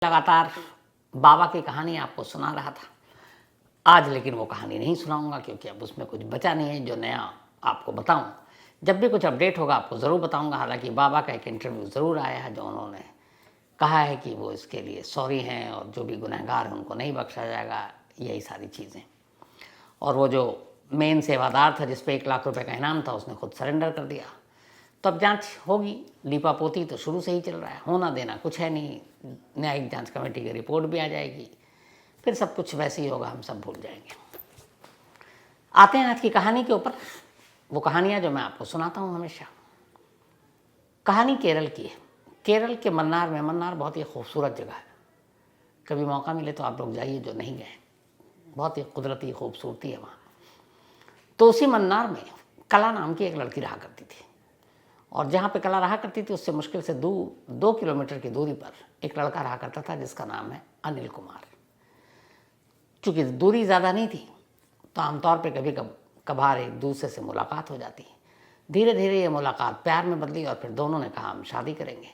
लगातार बाबा की कहानी आपको सुना रहा था। आज लेकिन वो कहानी नहीं सुनाऊंगा क्योंकि अब उसमें कुछ बचा नहीं है जो नया आपको बताऊं। जब भी कुछ अपडेट होगा आपको ज़रूर बताऊंगा। हालांकि बाबा का एक इंटरव्यू ज़रूर आया है जो उन्होंने कहा है कि वो इसके लिए सॉरी हैं और जो भी गुनहगार हैं उनको नहीं बख्शा जाएगा, यही सारी चीज़ें। और वो जो मेन सेवादार था जिस पे 1 लाख रुपए का इनाम था उसने खुद सरेंडर कर दिया। तो अब जांच होगी। लीपापोती तो शुरू से ही चल रहा है, होना देना कुछ है नहीं। न्यायिक जांच कमेटी की रिपोर्ट भी आ जाएगी, फिर सब कुछ वैसे ही होगा, हम सब भूल जाएंगे। आते हैं आज की कहानी के ऊपर। वो कहानियाँ जो मैं आपको सुनाता हूँ हमेशा। कहानी केरल की है। केरल के मन्नार में। मन्नार बहुत ही खूबसूरत जगह है, कभी मौका मिले तो आप लोग जाइए जो नहीं गए। बहुत ही कुदरती खूबसूरती है वहाँ। तो उसी मन्नार में कला नाम की एक लड़की रहा करती थी, और जहाँ पे कला रहा करती थी उससे मुश्किल से 2 किलोमीटर की दूरी पर एक लड़का रहा करता था जिसका नाम है अनिल कुमार। चूँकि दूरी ज़्यादा नहीं थी तो आमतौर पे कभी कभार एक दूसरे से मुलाकात हो जाती। धीरे धीरे ये मुलाकात प्यार में बदली और फिर दोनों ने कहा हम शादी करेंगे।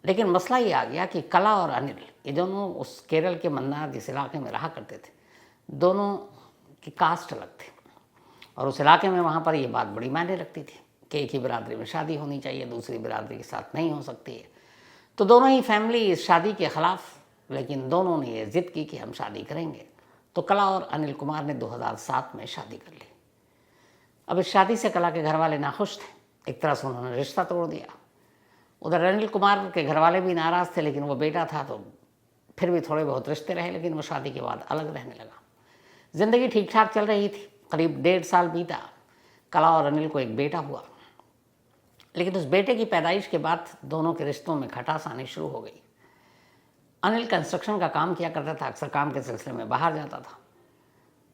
लेकिन मसला ये आ गया कि कला और अनिल ये दोनों उस केरल के मन्नार जिस इलाके में रहा करते थे, दोनों की कास्ट अलग थी। और उस इलाके में वहाँ पर ये बात बड़ी मायने रखती थी कि एक ही बिरादरी में शादी होनी चाहिए, दूसरी बिरादरी के साथ नहीं हो सकती है। तो दोनों ही फैमिली इस शादी के ख़िलाफ़, लेकिन दोनों ने ये ज़िद की कि हम शादी करेंगे। तो कला और अनिल कुमार ने 2007 में शादी कर ली। अब इस शादी से कला के घर वाले नाखुश थे, एक तरह से उन्होंने रिश्ता तोड़ दिया। उधर अनिल कुमार के घर वाले भी नाराज़ थे, लेकिन वो बेटा था तो फिर भी थोड़े बहुत रिश्ते रहे, लेकिन वो शादी के बाद अलग रहने लगा। ज़िंदगी ठीक ठाक चल रही थी। करीब 1.5 साल बीता। कला और अनिल को एक बेटा हुआ, लेकिन उस बेटे की पैदाइश के बाद दोनों के रिश्तों में खटास आनी शुरू हो गई। अनिल कंस्ट्रक्शन का काम किया करता था, अक्सर काम के सिलसिले में बाहर जाता था।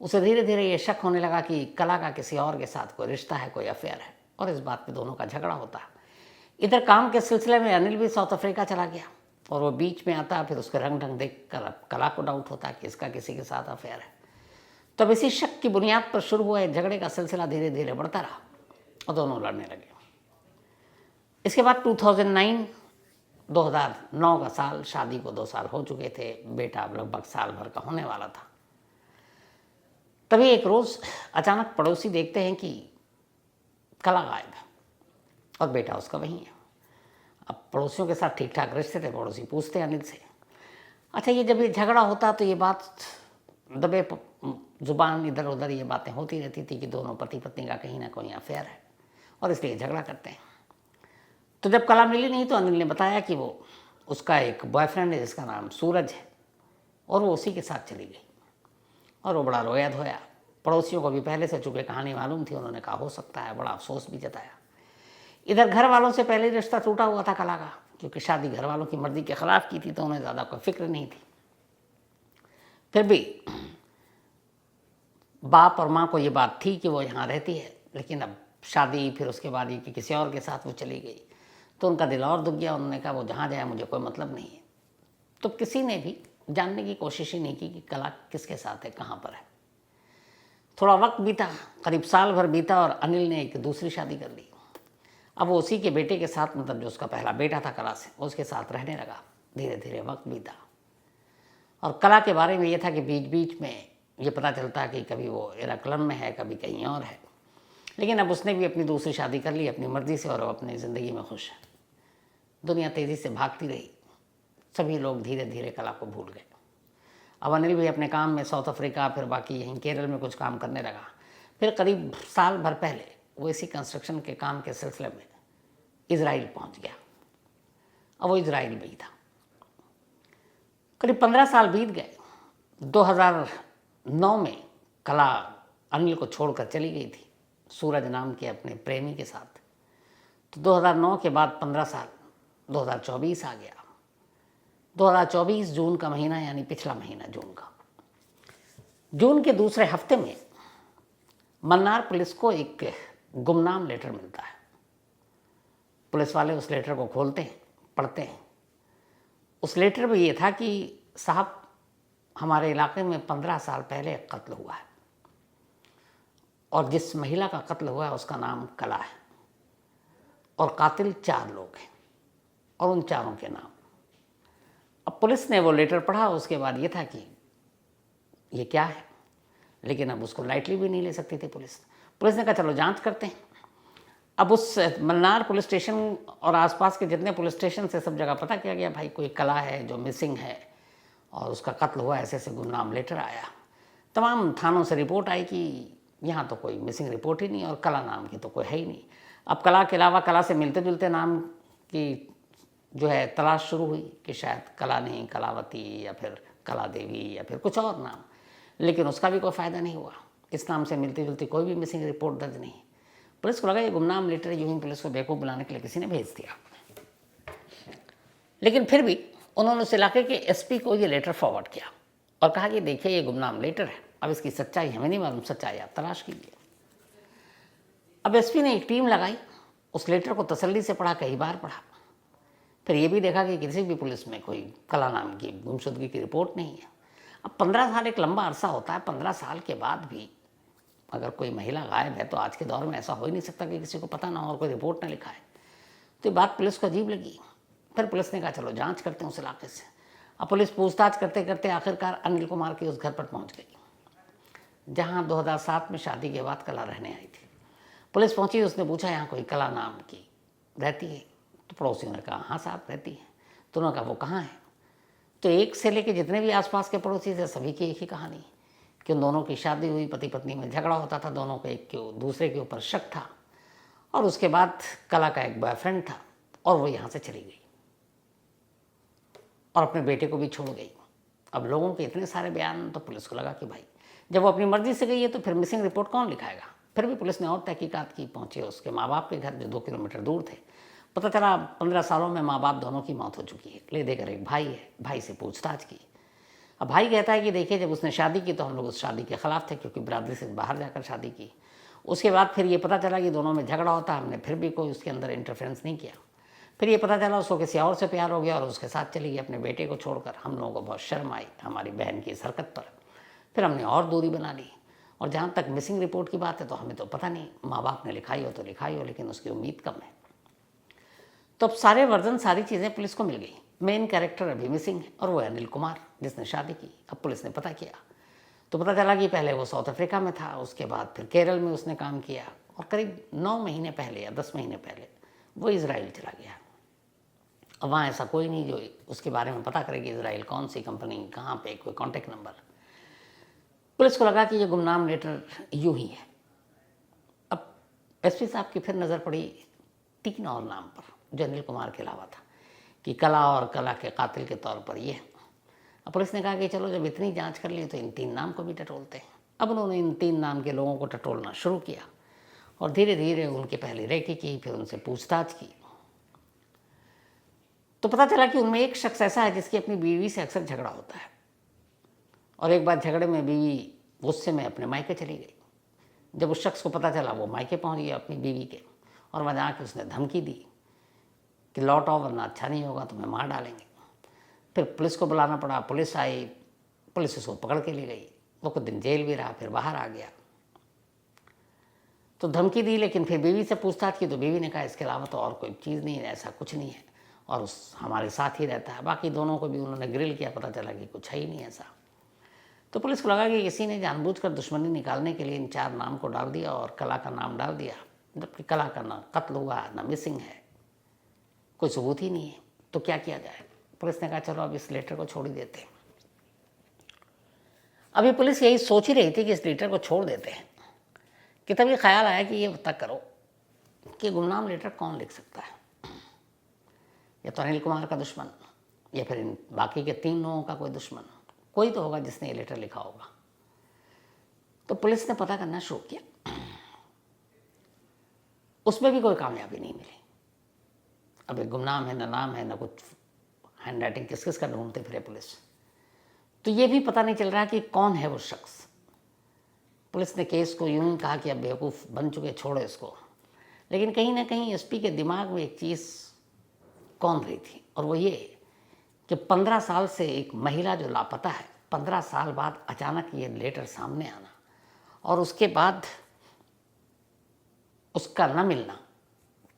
उसे धीरे धीरे ये शक होने लगा कि कला का किसी और के साथ कोई रिश्ता है, कोई अफेयर है, और इस बात पे दोनों का झगड़ा होता है। इधर काम के सिलसिले में अनिल भी साउथ अफ्रीका चला गया और वो बीच में आता, फिर उसके रंग ढंग देख कर कला को डाउट होता है कि इसका किसी के साथ अफेयर है। तब इसी शक की बुनियाद पर शुरू हुआ झगड़े का सिलसिला धीरे धीरे बढ़ता रहा और दोनों लड़ने लगे। इसके बाद 2009 का साल, शादी को 2 साल हो चुके थे, बेटा लगभग साल भर का होने वाला था। तभी एक रोज़ अचानक पड़ोसी देखते हैं कि कला गायब है और बेटा उसका वहीं है। अब पड़ोसियों के साथ ठीक ठाक रिश्ते थे, पड़ोसी पूछते हैं अनिल से, अच्छा ये जब ये झगड़ा होता तो ये बात दबे जुबान इधर उधर ये बातें होती रहती थी कि दोनों पति पत्नी का कहीं ना कहीं अफेयर है और इसलिए झगड़ा करते हैं। तो जब कला मिली नहीं तो अनिल ने बताया कि वो उसका एक बॉयफ्रेंड है जिसका नाम सूरज है और वो उसी के साथ चली गई। और वो बड़ा रोया धोया। पड़ोसियों को भी पहले से चूँकि कहानी मालूम थी, उन्होंने कहा हो सकता है, बड़ा अफसोस भी जताया। इधर घर वालों से पहले रिश्ता टूटा हुआ था कला का, क्योंकि शादी घर वालों की मर्जी के ख़िलाफ़ की थी तो उन्हें ज़्यादा कोई फिक्र नहीं थी। फिर भी बाप और माँ को ये बात थी कि वो यहाँ रहती है, लेकिन अब शादी, फिर उसके बाद ये कि किसी और के साथ वो चली गई तो उनका दिल और दुख गया। उन्होंने कहा वो जहाँ जाए मुझे कोई मतलब नहीं है। तो किसी ने भी जानने की कोशिश ही नहीं की कि कला किसके साथ है, कहाँ पर है। थोड़ा वक्त बीता, करीब साल भर बीता और अनिल ने एक दूसरी शादी कर ली। अब वो उसी के बेटे के साथ, मतलब जो उसका पहला बेटा था कला से, उसके साथ रहने लगा। धीरे धीरे वक्त बीता और कला के बारे में ये था कि बीच बीच में ये पता चलता है कि कभी वो एराक्लम में है, कभी कहीं और है। लेकिन अब उसने भी अपनी दूसरी शादी कर ली अपनी मर्ज़ी से और वो अपनी ज़िंदगी में खुश है। दुनिया तेज़ी से भागती रही, सभी लोग धीरे धीरे कला को भूल गए। अब अनिल भी अपने काम में साउथ अफ्रीका, फिर बाकी यहीं केरल में कुछ काम करने लगा। फिर करीब साल भर पहले वो इसी कंस्ट्रक्शन के काम के सिलसिले में इज़राइल पहुंच गया। अब वो इज़राइल में ही था। करीब 15 साल बीत गए। 2009 में कला अनिल को छोड़कर चली गई थी सूरज नाम के अपने प्रेमी के साथ। तो 2009 के बाद 15 साल 2024 आ गया। 2024 जून का महीना, यानी पिछला महीना जून का। जून के दूसरे हफ्ते में मन्नार पुलिस को एक गुमनाम लेटर मिलता है। पुलिस वाले उस लेटर को खोलते हैं, पढ़ते हैं। उस लेटर में ये था कि साहब, हमारे इलाके में 15 साल पहले एक कत्ल हुआ है और जिस महिला का कत्ल हुआ है उसका नाम कला है और कातिल 4 लोग हैं और उन चारों के नाम। अब पुलिस ने वो लेटर पढ़ा, उसके बाद ये था कि ये क्या है, लेकिन अब उसको लाइटली भी नहीं ले सकती थी पुलिस। पुलिस ने कहा चलो जांच करते हैं। अब उस मन्नार पुलिस स्टेशन और आसपास के जितने पुलिस स्टेशन से सब जगह पता किया गया, भाई कोई कला है जो मिसिंग है और उसका कत्ल हुआ, ऐसे ऐसे गुमनाम लेटर आया। तमाम थानों से रिपोर्ट आई कि यहाँ तो कोई मिसिंग रिपोर्ट ही नहीं और कला नाम की तो कोई है ही नहीं। अब कला के अलावा कला से मिलते जुलते नाम की जो है तलाश शुरू हुई कि शायद कला नहीं, कलावती या फिर कला देवी या फिर कुछ और नाम, लेकिन उसका भी कोई फ़ायदा नहीं हुआ। इस नाम से मिलती जुलती कोई भी मिसिंग रिपोर्ट दर्ज नहीं। पुलिस को लगा ये गुमनाम लेटर यूं ही पुलिस को बेवकूफ़ बनाने के लिए किसी ने भेज दिया, लेकिन फिर भी उन्होंने उस इलाके के एसपी को ये लेटर फॉरवर्ड किया और कहा कि देखिए ये गुमनाम लेटर है, अब इसकी सच्चाई हमें नहीं मालूम, सच्चाई आप तलाश कीजिए। अब एसपी ने एक टीम लगाई, उस लेटर को तसल्ली से पढ़ा, कई बार पढ़ा, फिर ये भी देखा कि किसी भी पुलिस में कोई कला नाम की गुमशुदगी की रिपोर्ट नहीं है। अब 15 साल एक लंबा अरसा होता है, 15 साल के बाद भी अगर कोई महिला गायब है तो आज के दौर में ऐसा हो ही नहीं सकता कि किसी को पता ना हो और कोई रिपोर्ट ना लिखा है। तो ये बात पुलिस को अजीब लगी। फिर पुलिस ने कहा चलो जांच करते हैं उस इलाके से। अब पुलिस पूछताछ करते करते आखिरकार अनिल कुमार के उस घर पर पहुंच गई जहां 2007 में शादी के बाद कला रहने आई थी। पुलिस पहुंची, उसने पूछा यहाँ कोई कला नाम की रहती है? तो पड़ोसियों ने कहा हाँ साहब रहती है। तो उन्होंने कहा वो कहाँ है? तो एक से लेके जितने भी आसपास के पड़ोसी थे सभी की एक ही कहानी कि उन दोनों की शादी हुई, पति पत्नी में झगड़ा होता था, दोनों को एक के दूसरे के ऊपर शक था और उसके बाद कला का एक बॉयफ्रेंड था और वो यहाँ से चली गई और अपने बेटे को भी छोड़ गई। अब लोगों के इतने सारे बयान, तो पुलिस को लगा कि भाई जब वो अपनी मर्जी से गई है तो फिर मिसिंग रिपोर्ट कौन लिखाएगा। फिर भी पुलिस ने और तहकीकात की, पहुंचे उसके माँ बाप के घर जो 2 किलोमीटर दूर थे। पता चला 15 सालों में माँ बाप दोनों की मौत हो चुकी है। ले देकर एक भाई है, भाई से पूछताछ की। अब भाई कहता है कि देखिए जब उसने शादी की तो हम लोग उस शादी के ख़िलाफ़ थे क्योंकि बिरादरी से बाहर जाकर शादी की। उसके बाद फिर ये पता चला कि दोनों में झगड़ा होता, हमने फिर भी कोई उसके अंदर इंटरफेरेंस नहीं किया। फिर ये पता चला उसको किसी और से प्यार हो गया और उसके साथ चली गई अपने बेटे को छोड़कर। हम लोगों को बहुत शर्म आई हमारी बहन की इस हरकत पर, फिर हमने और दूरी बना ली। और जहाँ तक मिसिंग रिपोर्ट की बात है तो हमें तो पता नहीं, माँ बाप ने लिखाई हो तो लिखाई हो, लेकिन उसकी उम्मीद कम है। तो अब सारे वर्जन, सारी चीज़ें पुलिस को मिल गई। मेन कैरेक्टर अभी मिसिंग है और वो है अनिल कुमार जिसने शादी की। अब पुलिस ने पता किया तो पता चला कि पहले वो साउथ अफ्रीका में था, उसके बाद फिर केरल में उसने काम किया और करीब 9 महीने पहले या 10 महीने पहले वो इजराइल चला गया। अब वहाँ ऐसा कोई नहीं जो उसके बारे में पता करे कि इजराइल कौन सी कंपनी, कहाँ पे, कोई कॉन्टैक्ट नंबर। पुलिस को लगा कि ये गुमनाम लेटर यूं ही है। अब एसपी साहब की फिर नज़र पड़ी 3 और नाम पर जो अनिल कुमार के अलावा था कि कला और कला के कातिल के तौर पर ये। अब पुलिस ने कहा कि चलो जब इतनी जांच कर ली तो इन 3 नाम को भी टटोलते हैं। अब उन्होंने इन 3 नाम के लोगों को टटोलना शुरू किया और धीरे धीरे उनकी पहली रेकी की, फिर उनसे पूछताछ की तो पता चला कि उनमें एक शख्स ऐसा है जिसकी अपनी बीवी से अक्सर झगड़ा होता है और एक बार झगड़े में बीवी गुस्से में अपने मायके चली गई। जब उस शख्स को पता चला वो मायके पहुंच गया अपनी बीवी के और वहाँ जाके उसने धमकी दी कि लौट आओ वरना अच्छा नहीं होगा, तुम्हें मार डालेंगे। फिर पुलिस को बुलाना पड़ा, पुलिस आई, पुलिस उसको पकड़ के ले गई। वो कुछ दिन जेल भी रहा, फिर बाहर आ गया। तो धमकी दी, लेकिन फिर बीवी से पूछताछ की तो बीवी ने कहा इसके अलावा तो और कोई चीज़ नहीं है, ऐसा कुछ नहीं है और उस हमारे साथ ही रहता है। बाकी दोनों को भी उन्होंने ग्रिल किया, पता चला कि कुछ है ही नहीं ऐसा। तो पुलिस को लगा कि किसी ने जानबूझकर दुश्मनी निकालने के लिए इन 4 नाम को डाल दिया और कला का नाम डाल दिया, जबकि कला का ना कत्ल हुआ ना मिसिंग है, कोई सबूत ही नहीं है। तो क्या किया जाए? पुलिस ने कहा चलो अब इस लेटर को छोड़ ही देते हैं। अभी पुलिस यही सोच ही रही थी कि इस लेटर को छोड़ देते हैं कि तभी ख्याल आया कि ये पता करो कि गुमनाम लेटर कौन लिख सकता है। या तो अनिल कुमार का दुश्मन या फिर इन बाकी के 3 लोगों का कोई दुश्मन, कोई तो होगा जिसने ये लेटर लिखा होगा। तो पुलिस ने पता करना शुरू किया, उसमें भी कोई कामयाबी नहीं मिली। अब एक गुमनाम है, ना नाम है, ना कुछ हैंड राइटिंग, किस किस का ढूंढते फिरे पुलिस। तो ये भी पता नहीं चल रहा कि कौन है वो शख्स। पुलिस ने केस को यूं ही कहा कि अब बेवकूफ़ बन चुके, छोड़ो इसको। लेकिन कहीं ना कहीं एसपी के दिमाग में एक चीज़ कौन रही थी और वो ये कि 15 साल से एक महिला जो लापता है, 15 साल बाद अचानक ये लेटर सामने आना और उसके बाद उसका न मिलना,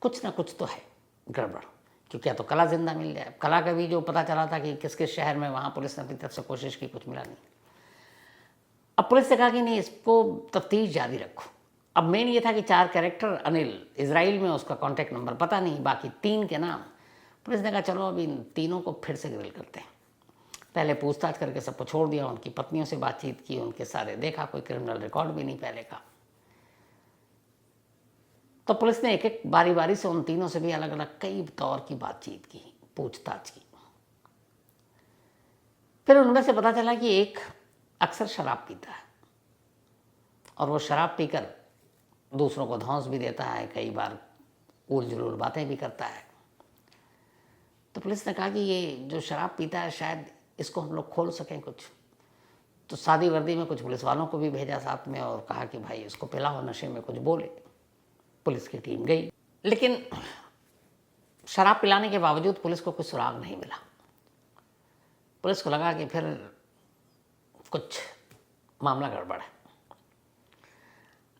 कुछ ना कुछ तो है गड़बड़। क्योंकि या तो कला जिंदा मिल जाए। कला का भी जो पता चला था कि किस किस शहर में, वहाँ पुलिस ने अपनी तरफ से कोशिश की, कुछ मिला नहीं। अब पुलिस ने कहा कि नहीं, इसको तफ्तीश जारी रखो। अब मेन ये था कि 4 कैरेक्टर, अनिल इजराइल में, उसका कॉन्टैक्ट नंबर पता नहीं, बाकी 3 के नाम। पुलिस ने कहा चलो अब इन तीनों को फिर से ग्रिल करते हैं। पहले पूछताछ करके सबको छोड़ दिया, उनकी पत्नियों से बातचीत की, उनके सारे देखा, कोई क्रिमिनल रिकॉर्ड भी नहीं पहले का। तो पुलिस ने एक एक बारी बारी से उन तीनों से भी अलग अलग कई दौर की बातचीत की, पूछताछ की। फिर उनमें से पता चला कि एक अक्सर शराब पीता है और वो शराब पीकर दूसरों को धौंस भी देता है, कई बार उल जुलूल बातें भी करता है। तो पुलिस ने कहा कि ये जो शराब पीता है शायद इसको हम लोग खोल सकें कुछ। तो सादी वर्दी में कुछ पुलिस वालों को भी भेजा साथ में और कहा कि भाई इसको पिलाओ, नशे में कुछ बोले। पुलिस की टीम गई, लेकिन शराब पिलाने के बावजूद पुलिस को कुछ सुराग नहीं मिला। पुलिस को लगा कि फिर कुछ मामला गड़बड़ है।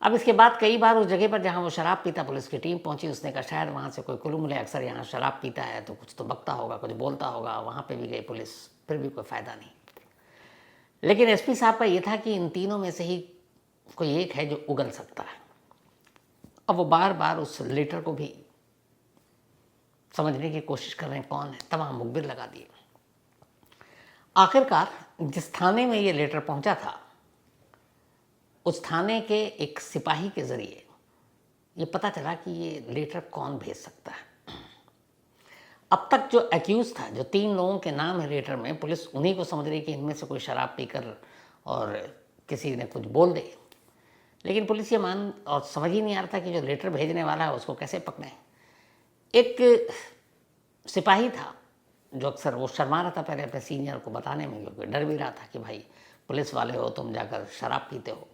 अब इसके बाद कई बार उस जगह पर जहाँ वो शराब पीता, पुलिस की टीम पहुंची। उसने कहा शायद वहाँ से कोई कुल्लू मिले, अक्सर यहाँ शराब पीता है तो कुछ तो बकता होगा, कुछ बोलता होगा। वहाँ पे भी गई पुलिस, फिर भी कोई फ़ायदा नहीं। लेकिन एसपी साहब का ये था कि इन तीनों में से ही कोई एक है जो उगल सकता है। अब वो बार बार उस लेटर को भी समझने की कोशिश कर रहे हैं कौन है, तमाम मुखबिर लगा दिए। आखिरकार जिस थाने में ये लेटर पहुंचा था, उस थाने के एक सिपाही के जरिए ये पता चला कि ये लेटर कौन भेज सकता है। अब तक जो एक्यूज था, जो 3 लोगों के नाम है लेटर में, पुलिस उन्हीं को समझ रही कि इनमें से कोई शराब पीकर और किसी ने कुछ बोल दे। लेकिन पुलिस ये मान और समझ ही नहीं आ रहा था कि जो लेटर भेजने वाला है उसको कैसे पकड़ें। एक सिपाही था जो अक्सर वो शर्मा रहा था पहले अपने सीनियर को बताने में, क्योंकि डर भी रहा था कि भाई पुलिस वाले हो, तुम जाकर शराब पीते हो।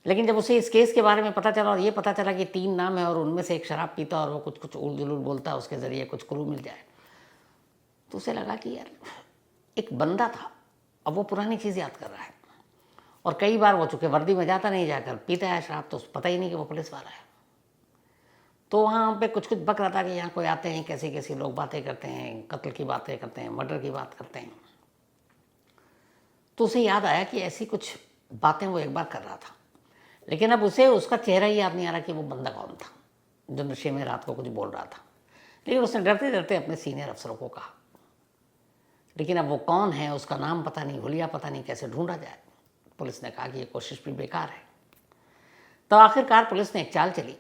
लेकिन जब उसे इस केस के बारे में पता चला और ये पता चला कि 3 नाम है और उनमें से एक शराब पीता और वो कुछ कुछ उल जुलूल बोलता है, उसके ज़रिए कुछ क्लू मिल जाए, तो उसे लगा कि यार एक बंदा था, अब वो पुरानी चीज़ याद कर रहा है। और कई बार वो चूँकि वर्दी में जाता नहीं, जाकर पीता है शराब, तो पता ही नहीं कि वो पुलिस वाला है। तो वहाँ पे कुछ कुछ बक रहा था कि यहाँ कोई आते हैं, कैसे कैसे लोग बातें करते हैं, कत्ल की बातें करते हैं, मर्डर की बात करते हैं। तो उसे याद आया कि ऐसी कुछ बातें वो एक बार कर रहा था, लेकिन अब उसे उसका चेहरा ही याद नहीं आ रहा कि वो बंदा कौन था जो नशे में रात को कुछ बोल रहा था। लेकिन उसने डरते डरते अपने सीनियर अफसरों को कहा, लेकिन अब वो कौन है, उसका नाम पता नहीं, हुलिया पता नहीं, कैसे ढूंढा जाए। पुलिस ने कहा कि ये कोशिश भी बेकार है। तो आखिरकार पुलिस ने एक चाल चली।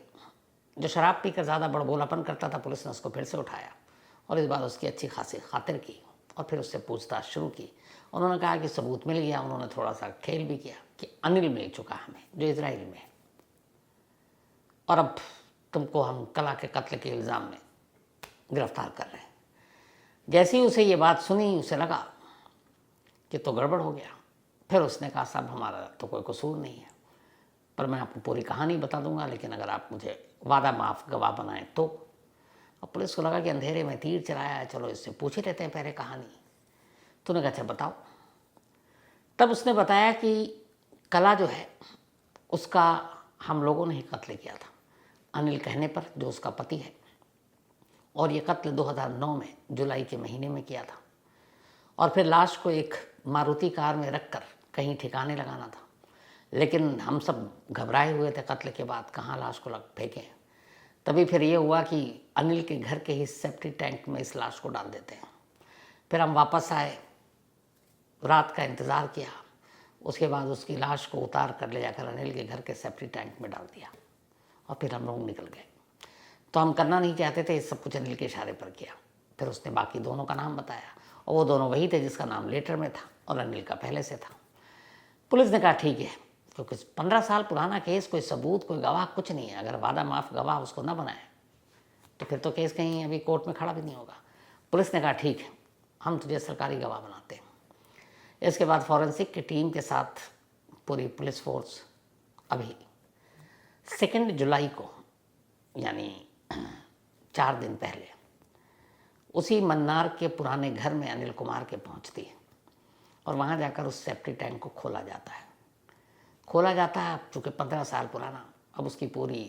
जो शराब पीकर ज़्यादा बड़बोलापन करता था, पुलिस ने उसको फिर से उठाया और इस बार उसकी अच्छी खासी खातिर की और फिर उससे पूछताछ शुरू की। उन्होंने कहा कि सबूत मिल गया। उन्होंने थोड़ा सा खेल भी किया कि अनिल मिल चुका हमें, जो इजराइल में है, और अब तुमको हम कला के कत्ल के इल्ज़ाम में गिरफ्तार कर रहे हैं। जैसे ही उसे ये बात सुनी, उसे लगा कि तो गड़बड़ हो गया। फिर उसने कहा साहब हमारा तो कोई कसूर नहीं है, पर मैं आपको पूरी कहानी बता दूंगा, लेकिन अगर आप मुझे वादा माफ़ गवाह बनाएं तो। अब पुलिस को लगा कि अंधेरे में तीर चलाया है, चलो इससे पूछ ही लेते हैं पहले कहानी। तो उन्होंने कहा अच्छा बताओ। तब उसने बताया कि कला जो है उसका हम लोगों ने ही कत्ल किया था, अनिल कहने पर, जो उसका पति है। और ये कत्ल 2009 में जुलाई के महीने में किया था। और फिर लाश को एक मारुति कार में रखकर कहीं ठिकाने लगाना था। लेकिन हम सब घबराए हुए थे कत्ल के बाद, कहाँ लाश को लग फेंकें। तभी फिर ये हुआ कि अनिल के घर के ही सेप्टिक टैंक में इस लाश को डाल देते हैं। फिर हम वापस आए, रात का इंतज़ार किया, उसके बाद उसकी लाश को उतार कर ले जाकर अनिल के घर के सेप्टिक टैंक में डाल दिया और फिर हम लोग निकल गए। तो हम करना नहीं चाहते थे, सब कुछ अनिल के इशारे पर किया। फिर उसने बाकी दोनों का नाम बताया और वो दोनों वही थे जिसका नाम लेटर में था और अनिल का पहले से था। पुलिस ने कहा ठीक है, क्योंकि 15 साल पुराना केस, कोई सबूत, कोई गवाह कुछ नहीं है। अगर वादा माफ़ गवाह उसको न बनाए तो फिर तो केस कहीं अभी कोर्ट में खड़ा भी नहीं होगा। पुलिस ने कहा ठीक है, हम तुझे सरकारी गवाह बनाते हैं। इसके बाद फॉरेंसिक की टीम के साथ पूरी पुलिस फोर्स अभी 2 जुलाई को, यानी 4 दिन पहले, उसी मन्नार के पुराने घर में अनिल कुमार के पहुंचती है और वहां जाकर उस सेप्टिक टैंक को खोला जाता है। चूँकि 15 साल पुराना, अब उसकी पूरी